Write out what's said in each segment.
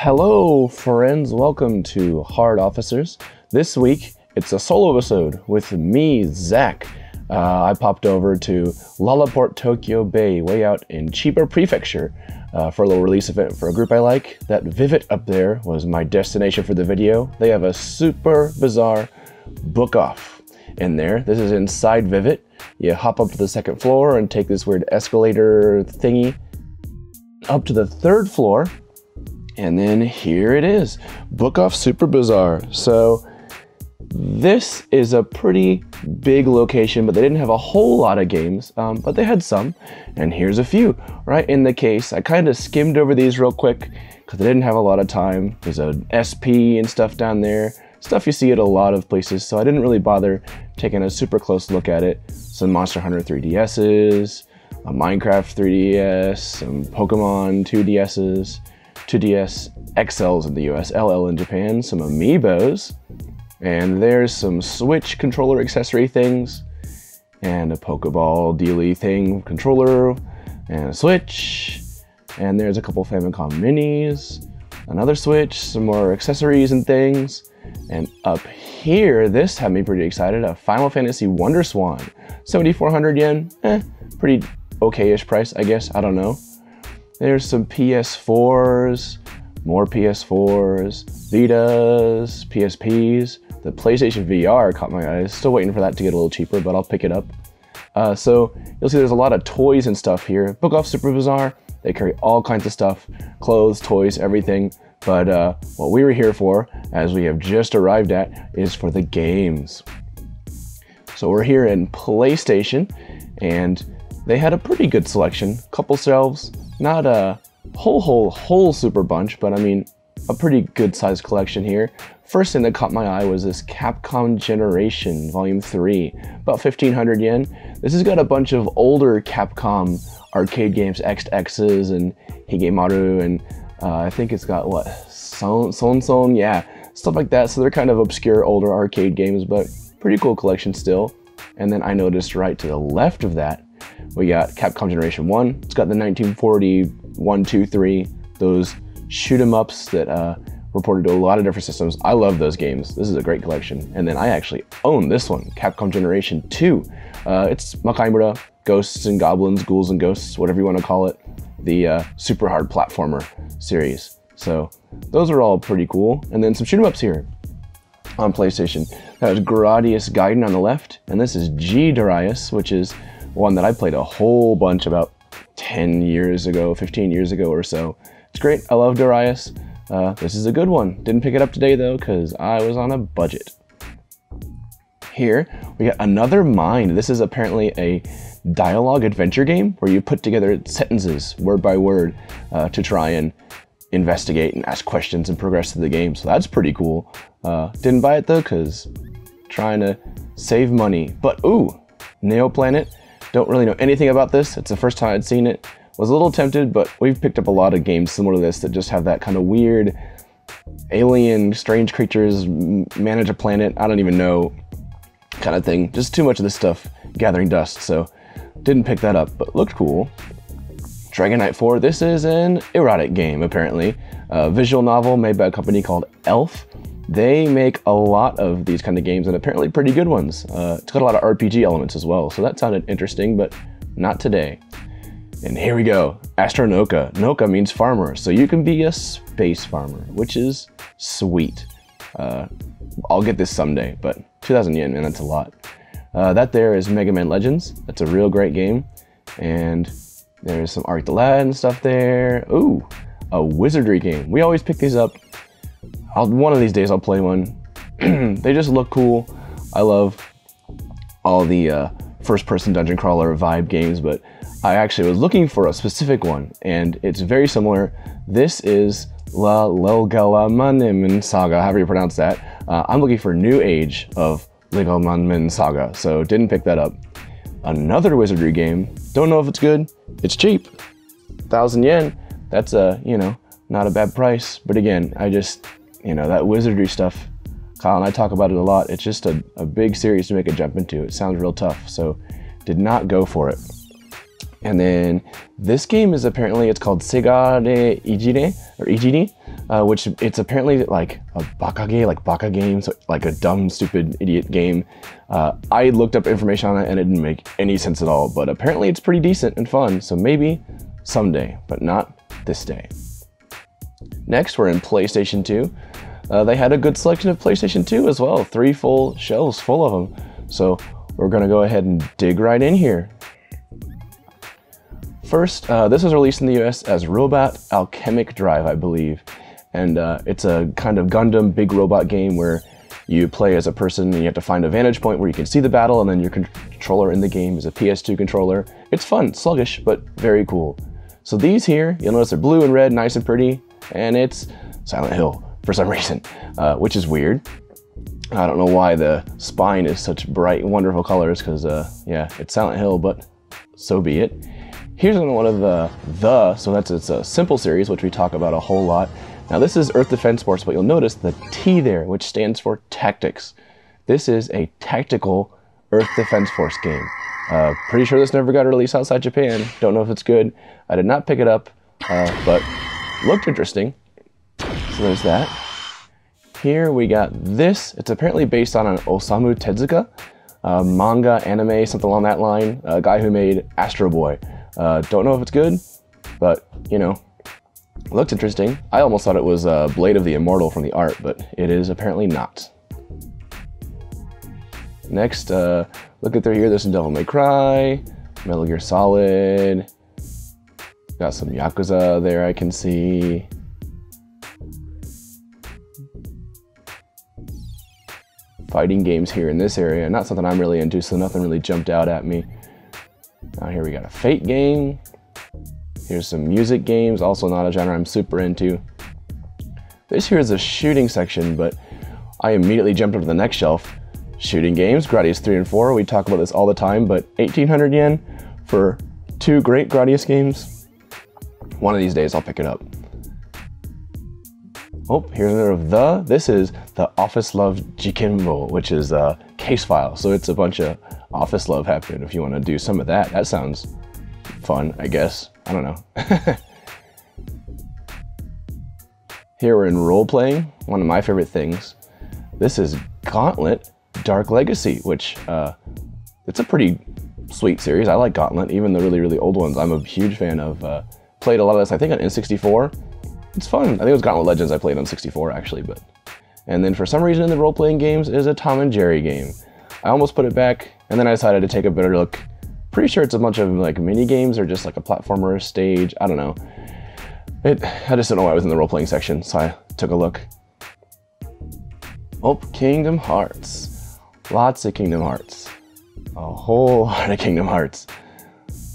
Hello friends, welcome to Hard Officers. This week it's a solo episode with me, Zach. I popped over to Lalaport Tokyo Bay, way out in Chiba Prefecture, for a little release event for a group I like. That Vivid up there was my destination for the video. They have a super bizarre book off in there. This is inside Vivid. You hop up to the second floor and take this weird escalator thingy up to the third floor. And then here it is, Book Off Super Bizarre. So this is a pretty big location, but they didn't have a whole lot of games, but they had some, and here's a few. Right in the case, I kind of skimmed over these real quick because I didn't have a lot of time. There's an SP and stuff down there, stuff you see at a lot of places, so I didn't really bother taking a super close look at it. Some Monster Hunter 3DSs, a Minecraft 3DS, some Pokemon 2DSs, 2DS XLs in the US, LL in Japan, some Amiibos, and there's some Switch controller accessory things, and a Pokeball dealy thing controller, and a Switch, and there's a couple Famicom Minis, another Switch, some more accessories and things, and up here, this had me pretty excited, a Final Fantasy Wonder Swan, 7,400 yen, pretty okay-ish price, I guess, I don't know. There's some PS4s, more PS4s, Vitas, PSPs. The PlayStation VR caught my eye. Still waiting for that to get a little cheaper, but I'll pick it up. So you'll see there's a lot of toys and stuff here. Book Off Super Bizarre. They carry all kinds of stuff, clothes, toys, everything. But what we were here for, as we have just arrived at, is for the games. So we're here in PlayStation, and they had a pretty good selection. Couple shelves. Not a whole super bunch, but I mean, a pretty good sized collection here. First thing that caught my eye was this Capcom Generation Volume 3, about 1,500 yen. This has got a bunch of older Capcom arcade games, X-X's and Higemaru, and I think it's got, what, Son, yeah, stuff like that. So they're kind of obscure older arcade games, but pretty cool collection still. And then I noticed right to the left of that, we got Capcom Generation 1. It's got the 1940 1, 2, 3, those shoot 'em ups that reported to a lot of different systems. I love those games. This is a great collection. And then I actually own this one, Capcom Generation 2. It's Makaimura, Ghosts and Goblins, Ghouls and Ghosts, whatever you want to call it, the super hard platformer series. So those are all pretty cool. And then some shoot 'em ups here on PlayStation. That was Gradius Gaiden on the left, and this is G Darius, which is one that I played a whole bunch about 10 years ago, 15 years ago or so. It's great, I love Darius. This is a good one. Didn't pick it up today though, because I was on a budget. Here, we got another Mind. This is apparently a dialogue adventure game where you put together sentences, word by word, to try and investigate and ask questions and progress through the game. So that's pretty cool. Didn't buy it though, because trying to save money. But ooh, Neo Planet. Don't really know anything about this. It's the first time I'd seen it. Was a little tempted, but we've picked up a lot of games similar to this that just have that kind of weird alien, strange creatures, manage a planet, I don't even know, kind of thing. Just too much of this stuff gathering dust, so didn't pick that up, but looked cool. Dragon Knight 4, this is an erotic game, apparently. A visual novel made by a company called Elf. They make a lot of these kind of games, and apparently pretty good ones. It's got a lot of RPG elements as well, so that sounded interesting, but not today. And here we go, Astronoka. Noka means farmer, so you can be a space farmer, which is sweet. I'll get this someday, but 2,000 yen, man, that's a lot. That there is Mega Man Legends. That's a real great game. And there's some Arc the Lad and stuff there. Ooh, a wizardry game. We always pick these up. One of these days I'll play one. They just look cool. I love all the first-person dungeon crawler vibe games, but I actually was looking for a specific one, and it's very similar. This is La Legalamanim Saga, however you pronounce that. I'm looking for New Age of Legalamanim Saga, so didn't pick that up. Another wizardry game. Don't know if it's good. It's cheap. 1,000 yen. That's you know, not a bad price. But again, I just, you know, that wizardry stuff, Kyle and I talk about it a lot. It's just a big series to make a jump into. It sounds real tough, so did not go for it. And then this game is apparently, it's called Sega de Ijire, or Ijiri. which it's apparently like a baka game, so like a dumb, stupid, idiot game. I looked up information on it and it didn't make any sense at all, but apparently it's pretty decent and fun, so maybe someday, but not this day. Next, we're in PlayStation 2. They had a good selection of PlayStation 2 as well, 3 full shelves full of them. So we're gonna go ahead and dig right in here. First, this was released in the US as Robot Alchemic Drive, I believe. And it's a kind of Gundam big robot game where you play as a person and you have to find a vantage point where you can see the battle, and then your controller in the game is a PS2 controller. It's fun, sluggish, but very cool. So these here, you'll notice they're blue and red, nice and pretty, and it's Silent Hill for some reason, which is weird. I don't know why the spine is such bright, wonderful colors, because yeah, it's Silent Hill, but so be it. Here's one of so it's a simple series, which we talk about a whole lot. Now this is Earth Defense Force, but you'll notice the T there, which stands for Tactics. This is a tactical Earth Defense Force game. Pretty sure this never got released outside Japan. Don't know if it's good. I did not pick it up, but looked interesting. So there's that. Here we got this. It's apparently based on an Osamu Tezuka manga, anime, something along that line. A guy who made Astro Boy. Don't know if it's good, but you know, looked interesting. I almost thought it was Blade of the Immortal from the art, but it is apparently not. Next, looking through here, there's some Devil May Cry, Metal Gear Solid. Got some Yakuza there I can see. Fighting games here in this area, not something I'm really into, so nothing really jumped out at me. Now here we got a Fate game. Here's some music games, also not a genre I'm super into. This here is a shooting section, but I immediately jumped up to the next shelf. Shooting games, Gradius 3 and 4, we talk about this all the time, but 1,800 yen for 2 great Gradius games. One of these days I'll pick it up. Oh, here's another of this is the Office Love Jikimbo, which is a case file. So it's a bunch of office love happening if you want to do some of that. That sounds fun, I guess. I don't know. Here we're in role-playing, one of my favorite things. This is Gauntlet Dark Legacy, which it's a pretty sweet series. I like Gauntlet, even the really, really old ones. I'm a huge fan of. Played a lot of this, I think, on N64. It's fun. I think it was Gauntlet Legends I played on 64, actually. And then for some reason in the role-playing games is a Tom and Jerry game. I almost put it back, and then I decided to take a better look. Pretty sure it's a bunch of like mini games or just like a platformer stage. I don't know. I just don't know why I was in the role-playing section, so I took a look. Oh, Kingdom Hearts. Lots of Kingdom Hearts. A whole lot of Kingdom Hearts.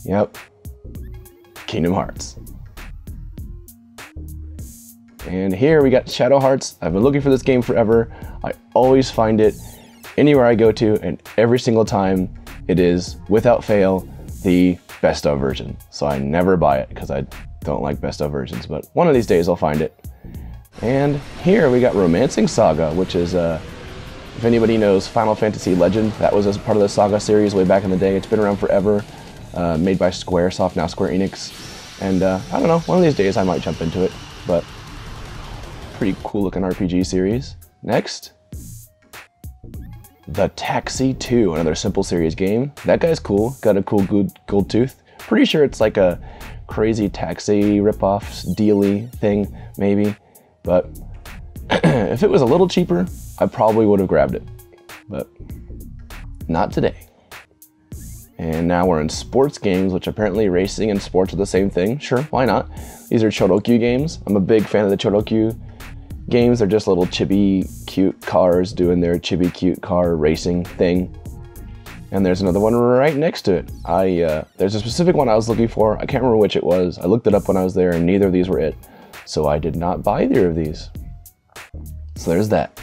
Yep. Kingdom Hearts. And here we got Shadow Hearts. I've been looking for this game forever. I always find it anywhere I go to, and every single time it is, without fail, the best of version. So I never buy it because I don't like best of versions, but one of these days I'll find it. And here we got Romancing Saga, which is, if anybody knows Final Fantasy Legend, that was as part of the Saga series way back in the day. It's been around forever, made by Squaresoft, now Square Enix. And I don't know, one of these days I might jump into it, but pretty cool looking RPG series. Next, The Taxi 2, another Simple Series game. That guy's cool, got a cool gold tooth. Pretty sure it's like a crazy taxi ripoff dealy thing, maybe. But if it was a little cheaper, I probably would have grabbed it. But not today. And now we're in sports games, which apparently racing and sports are the same thing. Sure, why not? These are Chorokyu games. I'm a big fan of the Chorokyu games. They're just little chibi cute cars doing their chibi cute car racing thing. And there's another one right next to it. There's a specific one I was looking for. I can't remember which it was. I looked it up when I was there and neither of these were it. So I did not buy either of these. So there's that.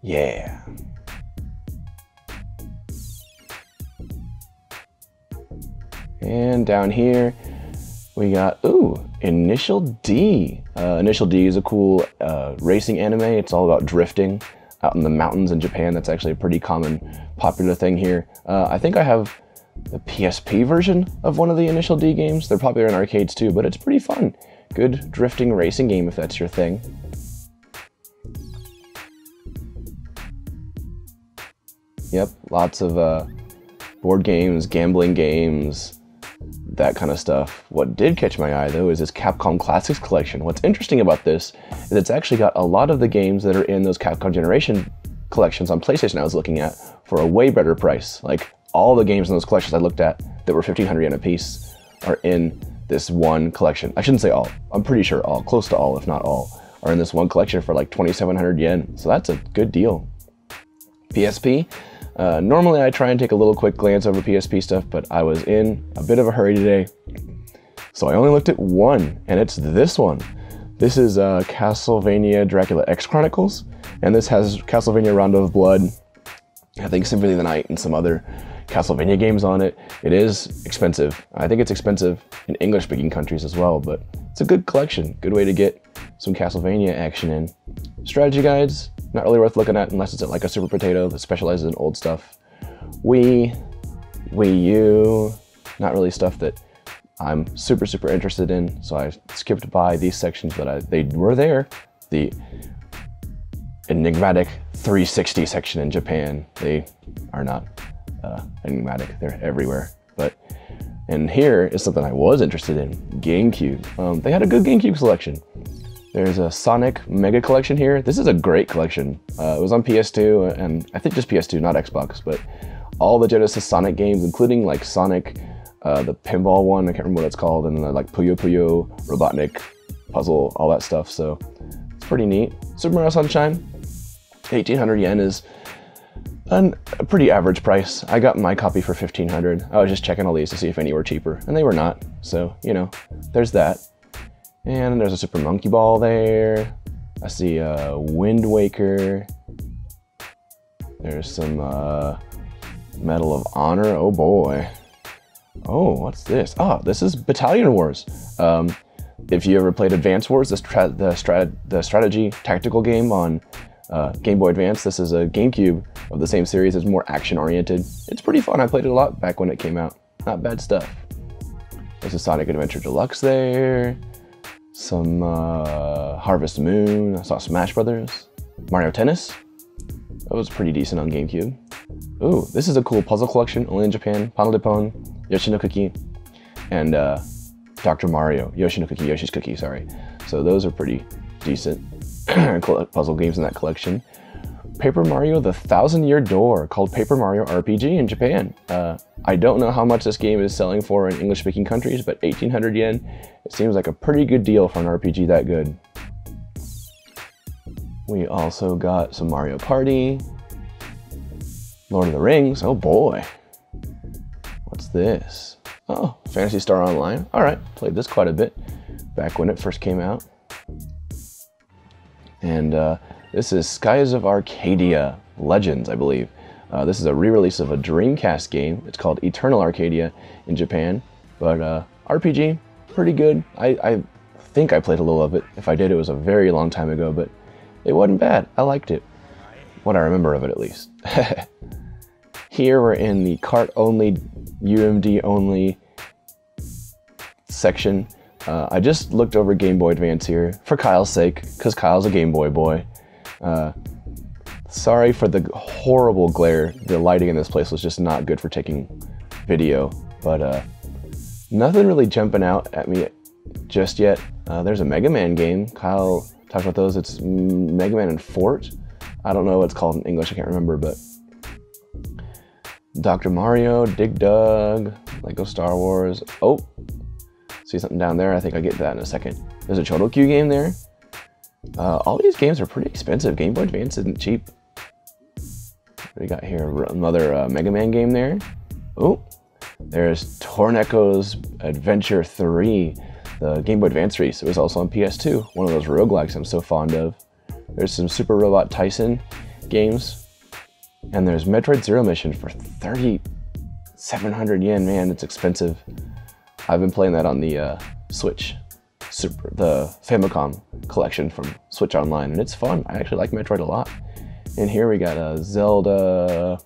Yeah. And down here, we got, Initial D. Initial D is a cool racing anime. It's all about drifting out in the mountains in Japan. That's actually a pretty common, popular thing here. I think I have the PSP version of one of the Initial D games. They're popular in arcades too, but it's pretty fun. Good drifting racing game if that's your thing. Yep, lots of board games, gambling games, that kind of stuff. What did catch my eye though is this Capcom Classics collection. What's interesting about this is it's actually got a lot of the games that are in those Capcom Generation collections on PlayStation I was looking at for a way better price. Like all the games in those collections I looked at that were 1,500 yen a piece are in this one collection. I shouldn't say all, I'm pretty sure all, close to all if not all, are in this one collection for like 2,700 yen. So that's a good deal. PSP. Normally I try and take a little quick glance over PSP stuff, but I was in a bit of a hurry today. So I only looked at one, and it's this one. This is Castlevania Dracula X Chronicles, and this has Castlevania Rondo of Blood, I think Symphony of the Night, and some other Castlevania games on it. It is expensive. I think it's expensive in English-speaking countries as well, but it's a good collection. Good way to get some Castlevania action in. Strategy guides, not really worth looking at unless it's like a Super Potato that specializes in old stuff. Wii U, not really stuff that I'm super interested in, so I skipped by these sections, but they were there. The enigmatic 360 section in Japan, they are not enigmatic, they're everywhere. And here is something I was interested in, GameCube. They had a good GameCube selection. There's a Sonic Mega Collection here. This is a great collection. It was on PS2, and I think just PS2, not Xbox, but all the Genesis Sonic games, including like Sonic, the pinball one, I can't remember what it's called, and then like Puyo Puyo, Robotnik, Puzzle, all that stuff, so it's pretty neat. Super Mario Sunshine, 1,800 yen is a pretty average price. I got my copy for 1,500. I was just checking all these to see if any were cheaper, and they were not, so, you know, there's that. And there's a Super Monkey Ball there. I see a Wind Waker. There's some Medal of Honor. Oh boy. Oh, what's this? Oh, this is Battalion Wars. If you ever played Advance Wars, the strategy tactical game on Game Boy Advance, this is a GameCube of the same series. It's more action oriented. It's pretty fun. I played it a lot back when it came out. Not bad stuff. There's a Sonic Adventure Deluxe there. Some Harvest Moon. I saw Smash Brothers. Mario Tennis. That was pretty decent on GameCube. Ooh, this is a cool puzzle collection, only in Japan. Panel de Pon, Yoshi no Cookie, and Dr. Mario. Yoshi no Cookie, Yoshi's Cookie, sorry. So those are pretty decent puzzle games in that collection. Paper Mario The 1,000-Year Door, called Paper Mario RPG in Japan. I don't know how much this game is selling for in English-speaking countries, but 1,800 yen, it seems like a pretty good deal for an RPG that good. We also got some Mario Party, Lord of the Rings, oh boy. What's this? Oh, Phantasy Star Online. All right, played this quite a bit back when it first came out. And this is Skies of Arcadia Legends, I believe. This is a re-release of a Dreamcast game. It's called Eternal Arcadia in Japan, but RPG, pretty good. I think I played a little of it. If I did, it was a very long time ago, but it wasn't bad. I liked it. What I remember of it, at least. Here we're in the cart-only, UMD-only section. I just looked over Game Boy Advance here, for Kyle's sake, because Kyle's a Game Boy boy. Sorry for the horrible glare. The lighting in this place was just not good for taking video, but nothing really jumping out at me just yet. There's a Mega Man game. Kyle talked about those. It's Mega Man and Fort. I don't know what it's called in English, I can't remember, but Dr. Mario, Dig Dug, Lego Star Wars. Oh, see something down there? I think I'll get to that in a second. There's a Chorokyu game there. All these games are pretty expensive. Game Boy Advance isn't cheap. What do we got here? Another Mega Man game there. Oh, there's Torneco's Adventure 3, the Game Boy Advance release. It was also on PS2, one of those roguelikes I'm so fond of. There's some Super Robot Tyson games. And there's Metroid Zero Mission for 3,700 yen. Man, it's expensive. I've been playing that on the Switch, the Famicom collection from Switch Online, and it's fun. I actually like Metroid a lot. And here we got a Zelda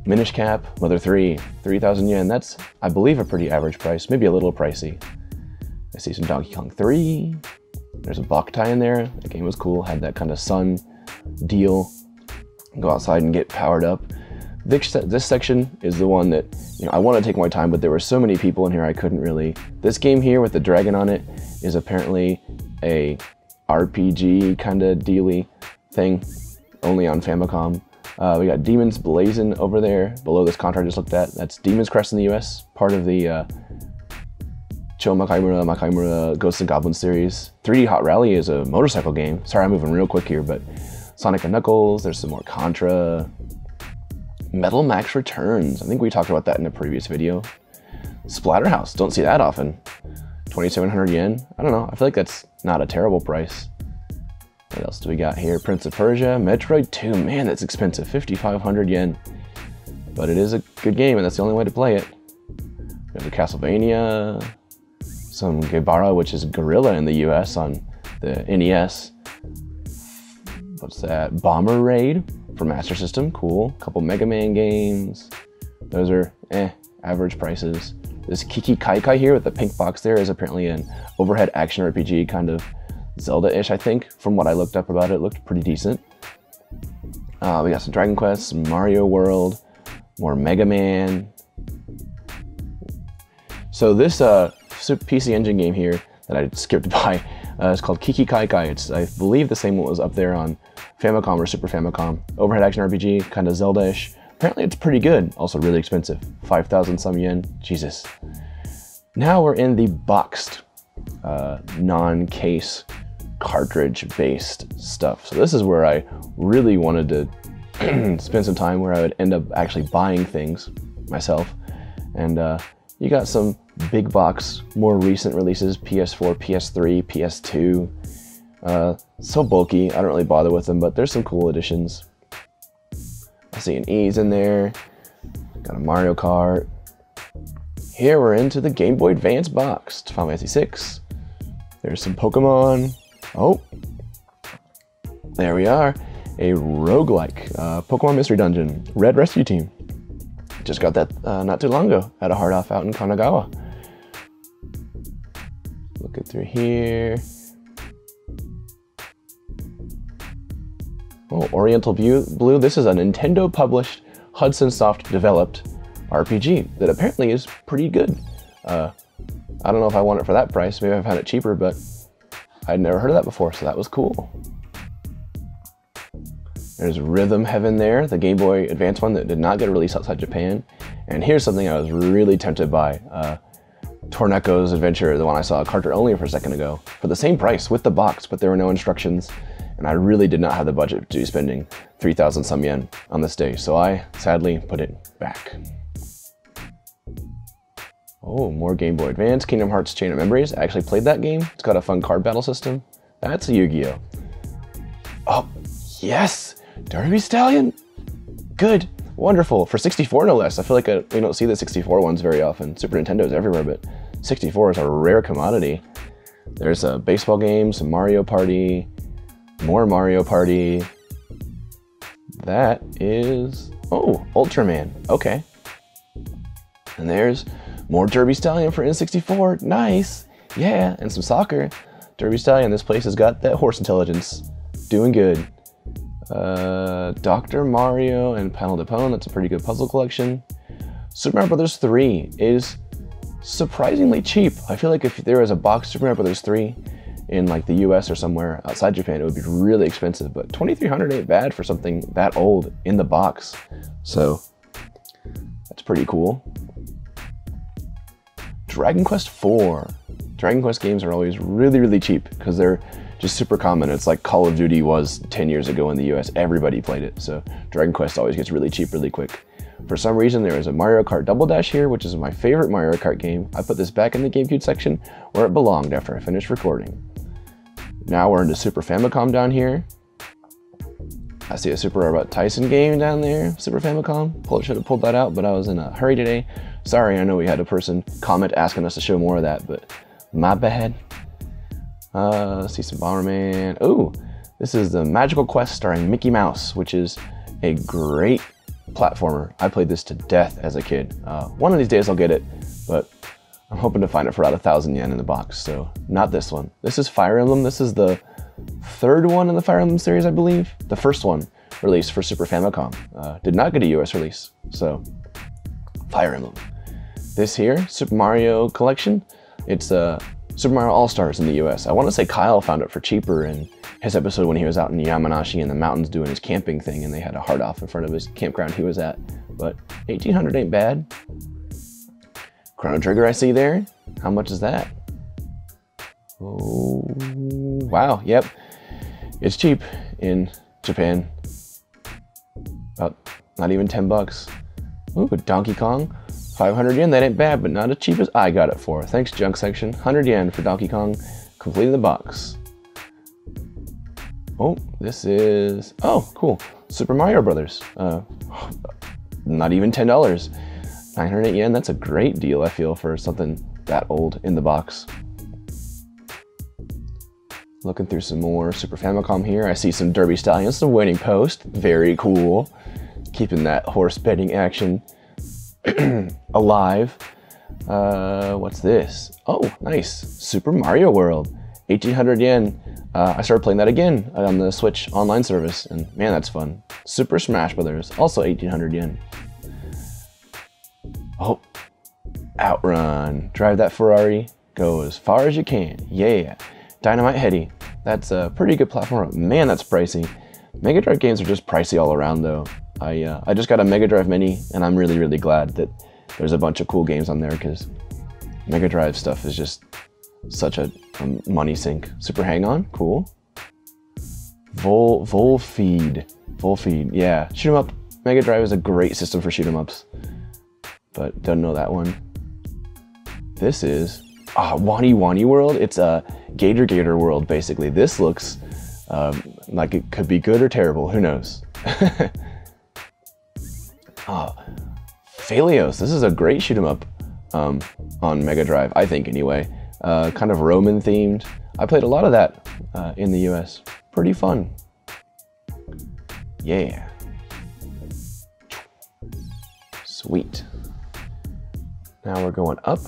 Minish Cap, Mother 3, 3,000 yen. That's, I believe, a pretty average price, maybe a little pricey. I see some Donkey Kong 3. There's a Boktai in there. The game was cool, had that kind of sun deal. Go outside and get powered up. This section is the one that, you know, I want to take my time, but there were so many people in here I couldn't really. This game here with the dragon on it is apparently a RPG kind of dealy thing, only on Famicom. We got Demon's Blazing over there below this contract I just looked at. That's Demon's Crest in the US, part of the Cho Makaimura Ghosts and Goblins series. 3D Hot Rally is a motorcycle game. Sorry, I'm moving real quick here, but Sonic and Knuckles, there's some more Contra. Metal Max Returns. I think we talked about that in a previous video. Splatterhouse, don't see that often. 2,700 yen. I don't know, I feel like that's not a terrible price. What else do we got here? Prince of Persia, Metroid 2. Man, that's expensive, 5,500 yen. But it is a good game, and that's the only way to play it. There's a Castlevania, some Gebara, which is Gorilla in the US on the NES. What's that? Bomber Raid for Master System, cool. Couple Mega Man games. Those are average prices. This Kiki Kaikai here with the pink box there is apparently an overhead action RPG, kind of Zelda-ish, I think. From what I looked up about it, looked pretty decent. We got some Dragon Quest, some Mario World, more Mega Man. So this PC Engine game here that I skipped by is called Kiki Kaikai. It's, I believe, the same one was up there on Famicom or Super Famicom. Overhead action RPG, kind of Zelda-ish. Apparently it's pretty good, also really expensive. 5,000 some yen, Jesus. Now we're in the boxed, non-case, cartridge-based stuff. So this is where I really wanted to spend some time, where I would end up actually buying things myself. And you got some big box, more recent releases, PS4, PS3, PS2. So bulky, I don't really bother with them, but there's some cool additions. I see an E's in there, got a Mario Kart. Here we're into the Game Boy Advance box, Final Fantasy VI. There's some Pokemon. Oh, there we are, a roguelike Pokemon Mystery Dungeon, Red Rescue Team. Just got that not too long ago at a hard off out in Kanagawa. Looking through here. Oh, Oriental Blue. This is a Nintendo published, Hudson Soft developed RPG that apparently is pretty good. I don't know if I want it for that price. Maybe I've had it cheaper, but I'd never heard of that before, so that was cool. There's Rhythm Heaven there, the Game Boy Advance one that did not get a release outside Japan. And here's something I was really tempted by. Torneco's Adventure, the one I saw cartridge only for a second ago, for the same price with the box, but there were no instructions. And I really did not have the budget to be spending 3,000 some yen on this day, so I sadly put it back. Oh, more Game Boy Advance, Kingdom Hearts Chain of Memories. I actually played that game. It's got a fun card battle system. That's a Yu-Gi-Oh! Oh, yes! Derby Stallion! Good, wonderful. For 64 no less. I feel like we don't see the 64 ones very often. Super Nintendo's everywhere, but 64 is a rare commodity. There's a baseball game, some Mario Party, more Mario Party. That is, oh, Ultraman, okay. And there's more Derby Stallion for N64, nice, yeah, and some soccer. Derby Stallion, this place has got that horse intelligence, doing good. Dr. Mario and Panel de Pone, that's a pretty good puzzle collection. Super Mario Bros. 3 is surprisingly cheap. I feel like if there was a box Super Mario Bros. 3 in like the US or somewhere outside Japan, it would be really expensive, but 2,300 ain't bad for something that old in the box. So that's pretty cool. Dragon Quest IV. Dragon Quest games are always really, really cheap because they're just super common. It's like Call of Duty was 10 years ago in the US. Everybody played it. So Dragon Quest always gets really cheap really quick. For some reason, there is a Mario Kart Double Dash here, which is my favorite Mario Kart game. I put this back in the GameCube section where it belonged after I finished recording. Now we're into Super Famicom down here. I see a Super Robot Tyson game down there, Super Famicom. Should have pulled that out, but I was in a hurry today. Sorry, I know we had a person comment asking us to show more of that, but my bad. See some Bomberman. Oh, this is the Magical Quest starring Mickey Mouse, which is a great platformer. I played this to death as a kid. One of these days I'll get it, but I'm hoping to find it for about 1,000 yen in the box, so not this one. This is Fire Emblem. This is the third one in the Fire Emblem series, I believe. The first one released for Super Famicom. Did not get a US release, so Fire Emblem. This here, Super Mario Collection. It's Super Mario All-Stars in the US. I want to say Kyle found it for cheaper in his episode when he was out in Yamanashi in the mountains doing his camping thing, and they had a hard off in front of his campground he was at. But 1,800 ain't bad. Chrono Trigger I see there. How much is that? Oh, wow, yep. It's cheap in Japan. About not even 10 bucks. Ooh, Donkey Kong. 500 yen, that ain't bad, but not as cheap as I got it for. Thanks, junk section. 100 yen for Donkey Kong, completing the box. Oh, this is, oh, cool. Super Mario Brothers. Not even $10. 908 yen, that's a great deal, I feel, for something that old in the box. Looking through some more Super Famicom here. I see some Derby Stallions, some Winning Post. Very cool. Keeping that horse betting action alive. What's this? Oh, nice. Super Mario World. 1,800 yen. I started playing that again on the Switch online service, and man, that's fun. Super Smash Brothers, also 1,800 yen. Oh, Outrun. Drive that Ferrari. Go as far as you can. Yeah. Dynamite Heady. That's a pretty good platform. Man, that's pricey. Mega Drive games are just pricey all around, though. I just got a Mega Drive Mini, and I'm really, really glad that there's a bunch of cool games on there, because Mega Drive stuff is just such a money sink. Super Hang-On, cool. Volfeed, yeah. Shoot 'em up. Mega Drive is a great system for shoot 'em ups, but don't know that one. This is Wani Wani World. It's a Gator World, basically. This looks like it could be good or terrible. Who knows? Phalios. This is a great shoot 'em up on Mega Drive, I think, anyway. Kind of Roman themed. I played a lot of that in the US. Pretty fun. Yeah. Sweet. Now we're going up.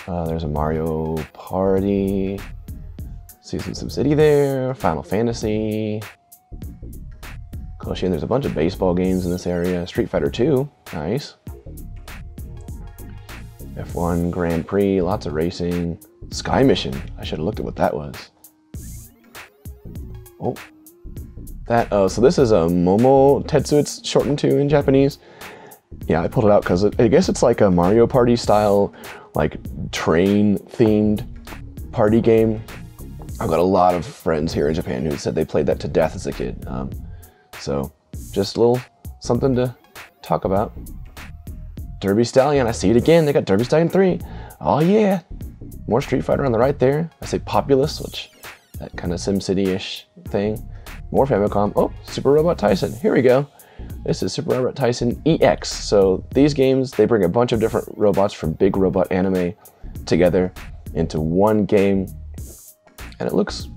There's a Mario Party. See some SimCity there. Final Fantasy. There's a bunch of baseball games in this area. Street Fighter 2. Nice. F1 Grand Prix. Lots of racing. Sky Mission. I should have looked at what that was. Oh. So this is a Momo Tetsu, it's shortened to in Japanese. Yeah, I pulled it out because I guess it's like a Mario Party style, like train themed party game. I've got a lot of friends here in Japan who said they played that to death as a kid. So just a little something to talk about. Derby Stallion, I see it again. They got Derby Stallion 3. Oh yeah. More Street Fighter on the right there. I say Populous, which that kind of SimCity-ish thing. More Famicom. Oh, Super Robot Tyson. Here we go. This is Super Robot Tyson EX. So these games, they bring a bunch of different robots from big robot anime together into one game. And it looks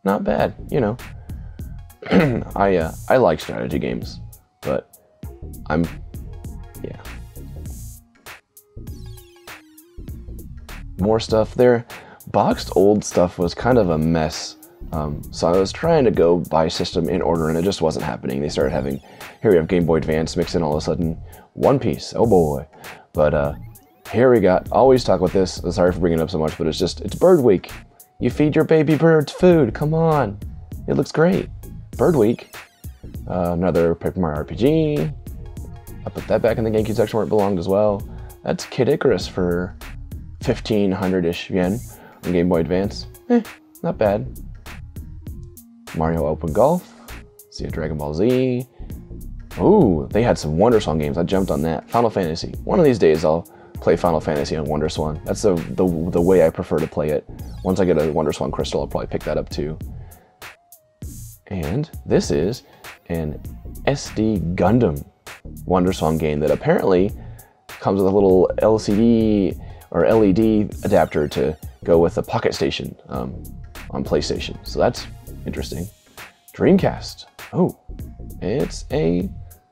not bad, you know. I like strategy games, but yeah. More stuff there. Boxed old stuff was kind of a mess. So I was trying to go by system in order, and it just wasn't happening. They started having, here we have Game Boy Advance mixed in all of a sudden. One Piece, oh boy. But here we got, always talk about this. I'm sorry for bringing it up so much, but it's Bird Week. You feed your baby birds food, come on. It looks great. Bird Week. Another Paper Mario RPG. I put that back in the GameCube section where it belonged as well. That's Kid Icarus for 1,500-ish yen on Game Boy Advance. Not bad. Mario Open Golf. See a Dragon Ball Z. Ooh, they had some WonderSwan games. I jumped on that. Final Fantasy. One of these days I'll play Final Fantasy on WonderSwan. That's the way I prefer to play it. Once I get a WonderSwan crystal, I'll probably pick that up too. And this is an SD Gundam WonderSwan game that apparently comes with a little LCD or LED adapter to go with the Pocket Station on PlayStation. So that's interesting. Dreamcast. Oh, it's a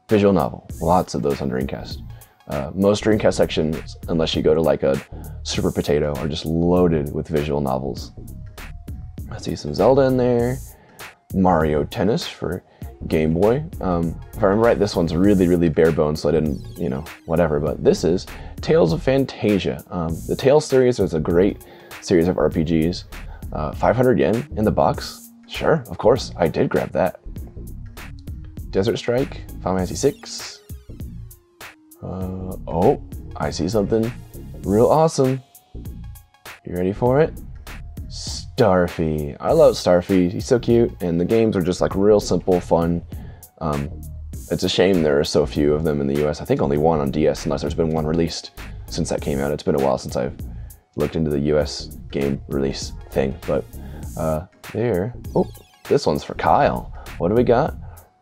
visual novel. Lots of those on Dreamcast. Most Dreamcast sections, unless you go to like a Super Potato, are just loaded with visual novels. I see some Zelda in there. Mario Tennis for Game Boy. If I remember right, this one's really, really bare bones, so I didn't, you know, whatever. But this is Tales of Fantasia. The Tales series is a great series of RPGs. 500 yen in the box. Sure, of course, I did grab that. Desert Strike, Final Fantasy VI. Oh, I see something real awesome. You ready for it? Starfy. I love Starfy. He's so cute, and the games are just like real simple, fun. It's a shame there are so few of them in the US. I think only one on DS, unless there's been one released since that came out. It's been a while since I've looked into the US game release thing, but there. Oh, this one's for Kyle. What do we got?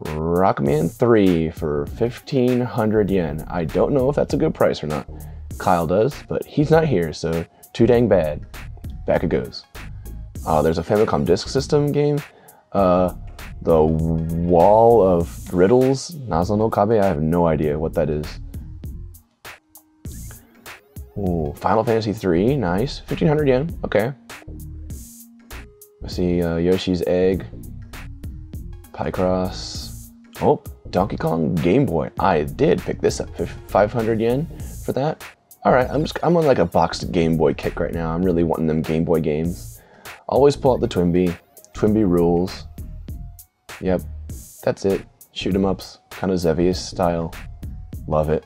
Rockman 3 for 1,500 yen. I don't know if that's a good price or not. Kyle does, but he's not here, so too dang bad. Back it goes. There's a Famicom Disk System game. The Wall of Riddles, Nazo no Kabe. I have no idea what that is. Ooh, Final Fantasy 3, nice. 1,500 yen, okay. I see Yoshi's Egg, Picross. Oh, Donkey Kong Game Boy. I did pick this up, 500 yen for that. All right, I'm on like a boxed Game Boy kick right now. I'm really wanting them Game Boy games. Always pull out the Twinbee. Twinbee rules. Yep, that's it. Shoot 'em ups, kind of Xevious style. Love it.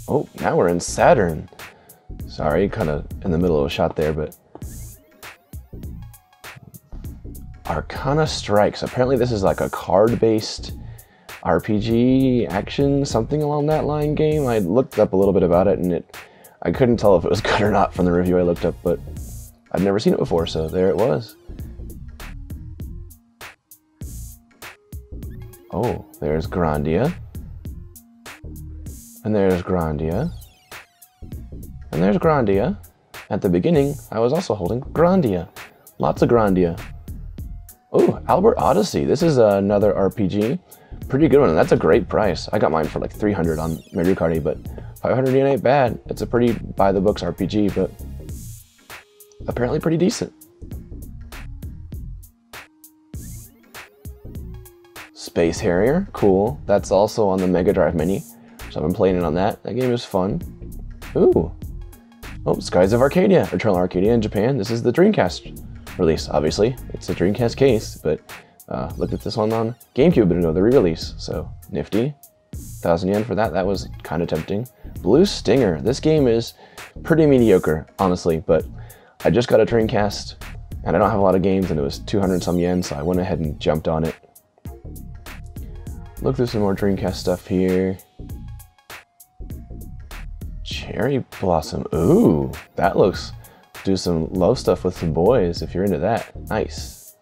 Oh, now we're in Saturn. Sorry, kind of in the middle of a shot there, but Arcana Strikes. Apparently this is like a card-based RPG action, something along that line game. I looked up a little bit about it, and I couldn't tell if it was good or not from the review I looked up, but I'd never seen it before, so there it was. Oh, there's Grandia. And there's Grandia. And there's Grandia. At the beginning, I was also holding Grandia. Lots of Grandia. Oh, Albert Odyssey. This is another RPG. Pretty good one, and that's a great price. I got mine for like 300 on Mercari, but 500 yen ain't bad. It's a pretty by-the-books RPG, but apparently pretty decent. Space Harrier, cool. That's also on the Mega Drive Mini, so I've been playing it on that. That game is fun. Ooh. Oh, Skies of Arcadia, Eternal Arcadia in Japan. This is the Dreamcast release, obviously. It's a Dreamcast case, but looked at this one on GameCube and the re-release, so nifty. 1,000 yen for that. That was kind of tempting. Blue Stinger. This game is pretty mediocre, honestly, but I just got a Dreamcast, and I don't have a lot of games, and it was 200 some yen, so I went ahead and jumped on it. Look through some more Dreamcast stuff here. Cherry Blossom. Ooh, that looks... Do some love stuff with some boys if you're into that. Nice.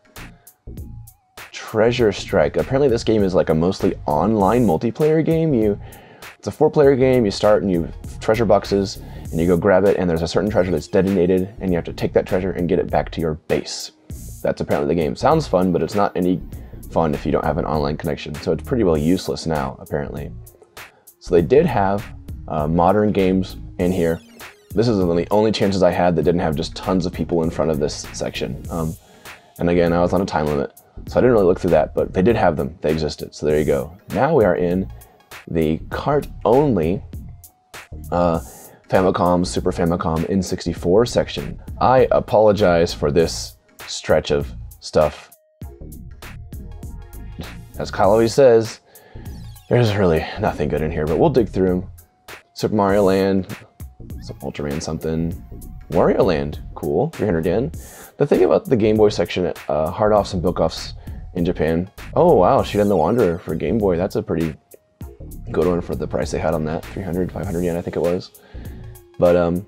Treasure Strike. Apparently this game is like a mostly online multiplayer game. It's a 4-player game. You start and you treasure boxes and you go grab it, and there's a certain treasure that's detonated, and you have to take that treasure and get it back to your base. That's apparently the game. Sounds fun, but it's not any fun if you don't have an online connection. So it's pretty well useless now, apparently. So they did have modern games in here. This is the only chances I had that didn't have just tons of people in front of this section. And again, I was on a time limit, so I didn't really look through that, but they did have them. They existed, so there you go. Now we are in the cart-only Famicom, Super Famicom N64 section. I apologize for this stretch of stuff. As Kyle always says, there's really nothing good in here, but we'll dig through them. Super Mario Land, some Ultraman something. Wario Land, cool, 300 yen. The thing about the Game Boy section, hard-offs and book-offs in Japan. Oh wow, Shiren the Wanderer for Game Boy. That's a pretty good one for the price they had on that. 300, 500 yen, I think it was. But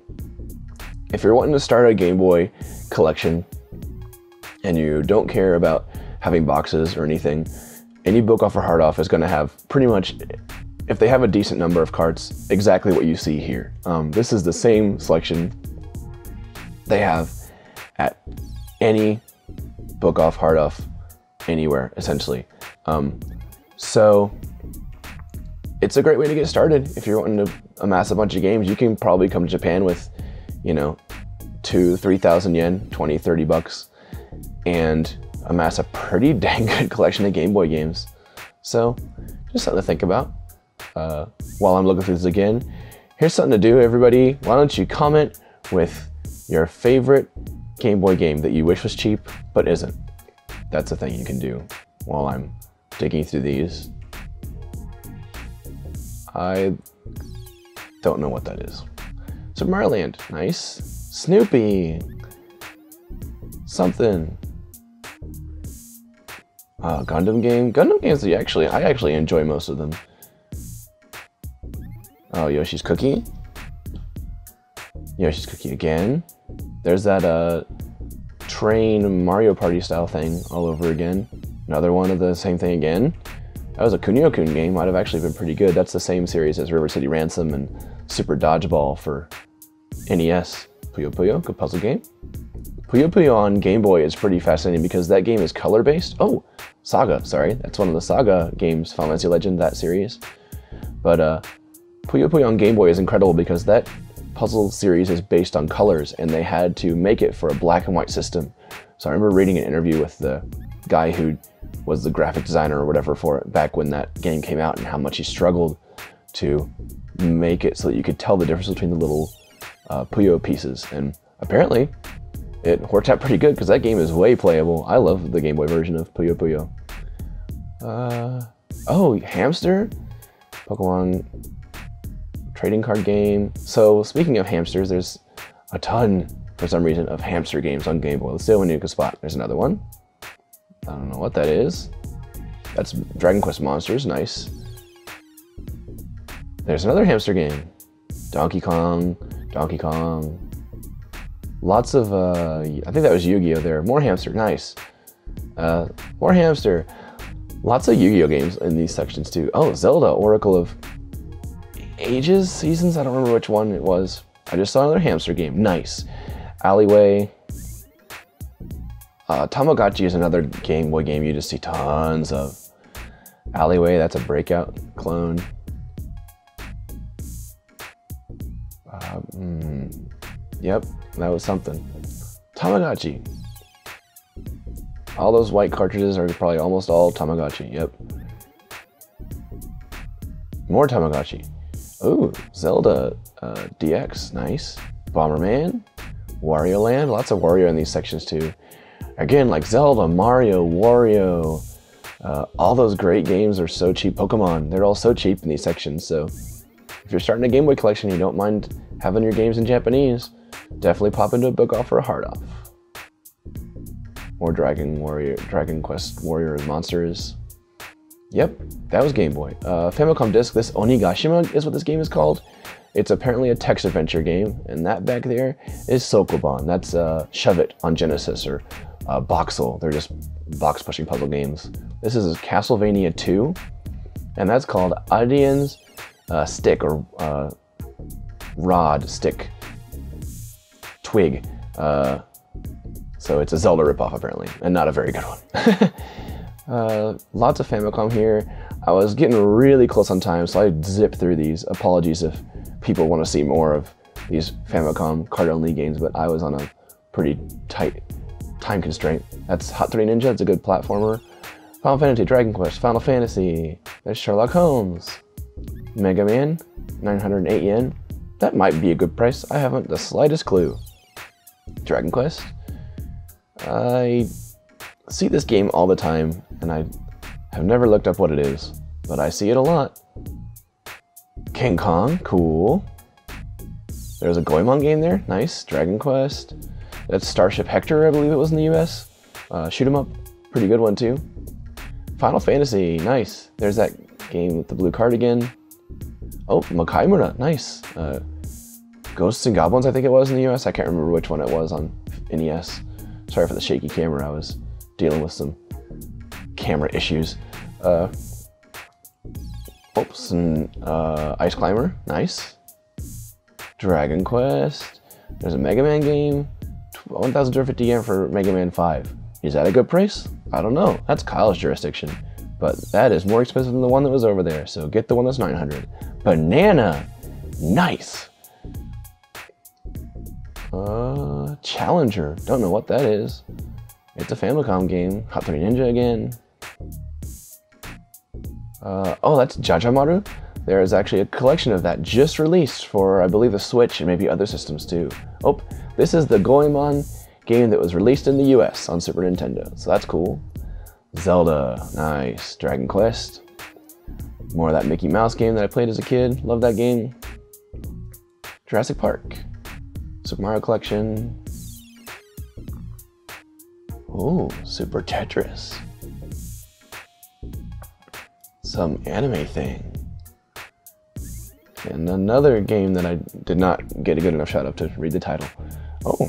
if you're wanting to start a Game Boy collection and you don't care about having boxes or anything, any book-off or hard-off is going to have pretty much, if they have a decent number of carts, exactly what you see here. This is the same selection they have at any book-off, hard-off, anywhere, essentially. So it's a great way to get started. If you're wanting to amass a bunch of games, you can probably come to Japan with, you know, 2,000-3,000 yen, 20-30 bucks, and amass a pretty dang good collection of Game Boy games. So just something to think about. While I'm looking through this again, here's something to do, everybody. Why don't you comment with your favorite Game Boy game that you wish was cheap but isn't? That's a thing you can do while I'm digging through these. I don't know what that is. Super Mario Land, nice. Snoopy, something. Gundam game. Gundam games, I actually enjoy most of them. Oh, Yoshi's Cookie. Yoshi's Cookie again. There's that train Mario Party style thing all over again. Another one of the same thing again. That was a Kunio-kun game. Might have actually been pretty good. That's the same series as River City Ransom and Super Dodgeball for NES. Puyo Puyo, good puzzle game. Puyo Puyo on Game Boy is pretty fascinating because that game is color-based. Oh, Saga, sorry. That's one of the Saga games, Final Fantasy Legend, that series. But Puyo Puyo on Game Boy is incredible because that puzzle series is based on colors, and they had to make it for a black and white system. So I remember reading an interview with the guy who was the graphic designer or whatever for it back when that game came out, and how much he struggled to make it so that you could tell the difference between the little Puyo pieces. And apparently it worked out pretty good because that game is way playable. I love the Game Boy version of Puyo Puyo. Oh, Hamster? Pokemon trading card game. So speaking of hamsters, there's a ton, for some reason, of hamster games on Game Boy. Let's do a Nuka spot. There's another one. I don't know what that is. That's Dragon Quest Monsters, nice. There's another hamster game. Donkey Kong. Lots of, I think that was Yu-Gi-Oh there. More hamster, nice. More hamster. Lots of Yu-Gi-Oh games in these sections too. Oh, Zelda, Oracle of Ages, Seasons? I don't remember which one it was. I just saw another hamster game, nice. Alleyway. Tamagotchi is another Game Boy game you just see tons of. Alleyway, that's a Breakout clone. Yep, that was something. Tamagotchi. All those white cartridges are probably almost all Tamagotchi, yep. More Tamagotchi. Ooh, Zelda DX, nice. Bomberman, Wario Land, lots of Wario in these sections too. Again, like Zelda, Mario, Wario, all those great games are so cheap. Pokemon, they're all so cheap in these sections, so if you're starting a Game Boy collection and you don't mind having your games in Japanese, definitely pop into a book off or a hard off. More Dragon Quest Warrior Monsters. Yep, that was Game Boy. Famicom Disc, this Onigashima is what this game is called. It's apparently a text adventure game, and that back there is Sokoban. That's Shove It on Genesis, or Boxel. They're just box pushing puzzle games. This is Castlevania 2, and that's called Adian's Stick, or Rod, Stick, Twig. So it's a Zelda ripoff apparently, and not a very good one. Lots of Famicom here. I was getting really close on time, so I zipped through these. Apologies if people want to see more of these Famicom card-only games, but I was on a pretty tight time constraint. That's Hot 3 Ninja, it's a good platformer. Final Fantasy, Dragon Quest, Final Fantasy. There's Sherlock Holmes. Mega Man, 908 yen. That might be a good price. I haven't the slightest clue. Dragon Quest. I see this game all the time, and I have never looked up what it is, but I see it a lot. King Kong, cool. There's a Goemon game there, nice. Dragon Quest. That's Starship Hector, I believe it was in the US. Shoot 'em up, pretty good one too. Final Fantasy, nice. There's that game with the blue cardigan. Oh, Makaimura, nice. Ghosts and Goblins, I think it was in the US. I can't remember which one it was on NES. Sorry for the shaky camera, I was dealing with some camera issues. Oops, and Ice Climber, nice. Dragon Quest. There's a Mega Man game. 1,250 yen for Mega Man 5. Is that a good price? I don't know. That's Kyle's jurisdiction. but that is more expensive than the one that was over there, so get the one that's 900. Banana, nice. Challenger, don't know what that is. It's a Famicom game. Hot 3 Ninja again. Oh, that's Jajamaru. There is actually a collection of that just released for, I believe, the Switch and maybe other systems too. Oh, this is the Goemon game that was released in the US on Super Nintendo, so that's cool. Zelda, nice. Dragon Quest. More of that Mickey Mouse game that I played as a kid. Love that game. Jurassic Park. Super Mario Collection. Oh, Super Tetris. Some anime thing. And another game that I did not get a good enough shout out to read the title. Oh,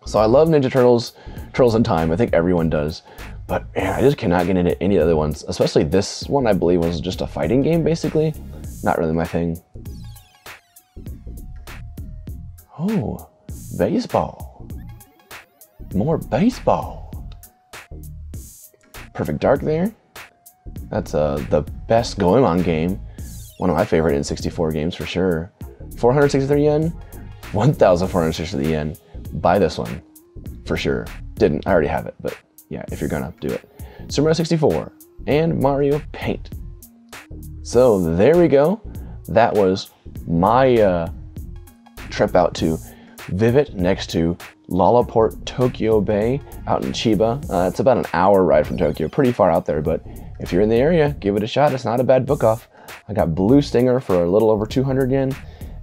so I love Ninja Turtles, Turtles in Time. I think everyone does. But man, I just cannot get into any other ones. Especially this one, I believe, was just a fighting game, basically. Not really my thing. Oh, baseball. More baseball. Perfect Dark there. That's the best Goemon game. One of my favorite N64 games for sure. 463 yen, 1,463 yen. Buy this one for sure. Didn't, I already have it, but yeah, if you're gonna do it. Super Mario 64 and Mario Paint. So there we go. That was my trip out to Vivid next to Lalaport Tokyo Bay out in Chiba. It's about an hour ride from Tokyo, pretty far out there, but if you're in the area, give it a shot. It's not a bad book off. I got Blue Stinger for a little over 200 yen,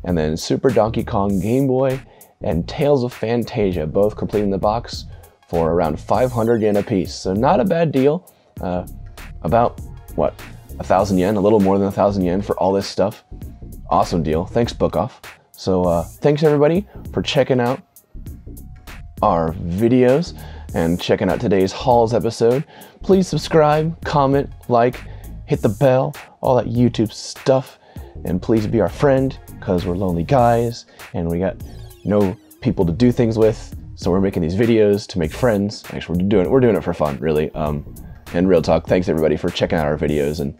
and then Super Donkey Kong Game Boy and Tales of Fantasia, both complete in the box for around 500 yen a piece. So not a bad deal. About, what, 1,000 yen, a little more than 1,000 yen for all this stuff. Awesome deal. Thanks, Book Off. So thanks everybody for checking out our videos and checking out today's hauls episode. Please subscribe, comment, like, hit the bell, all that YouTube stuff, and please be our friend, because we're lonely guys and we got no people to do things with, so we're making these videos to make friends. Actually, we're doing it for fun, really. And real talk, thanks everybody for checking out our videos and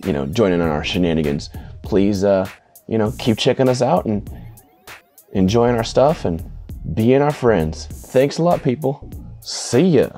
you know, joining on our shenanigans. Please you know, keep checking us out and enjoying our stuff and being our friends. Thanks a lot, people. See ya.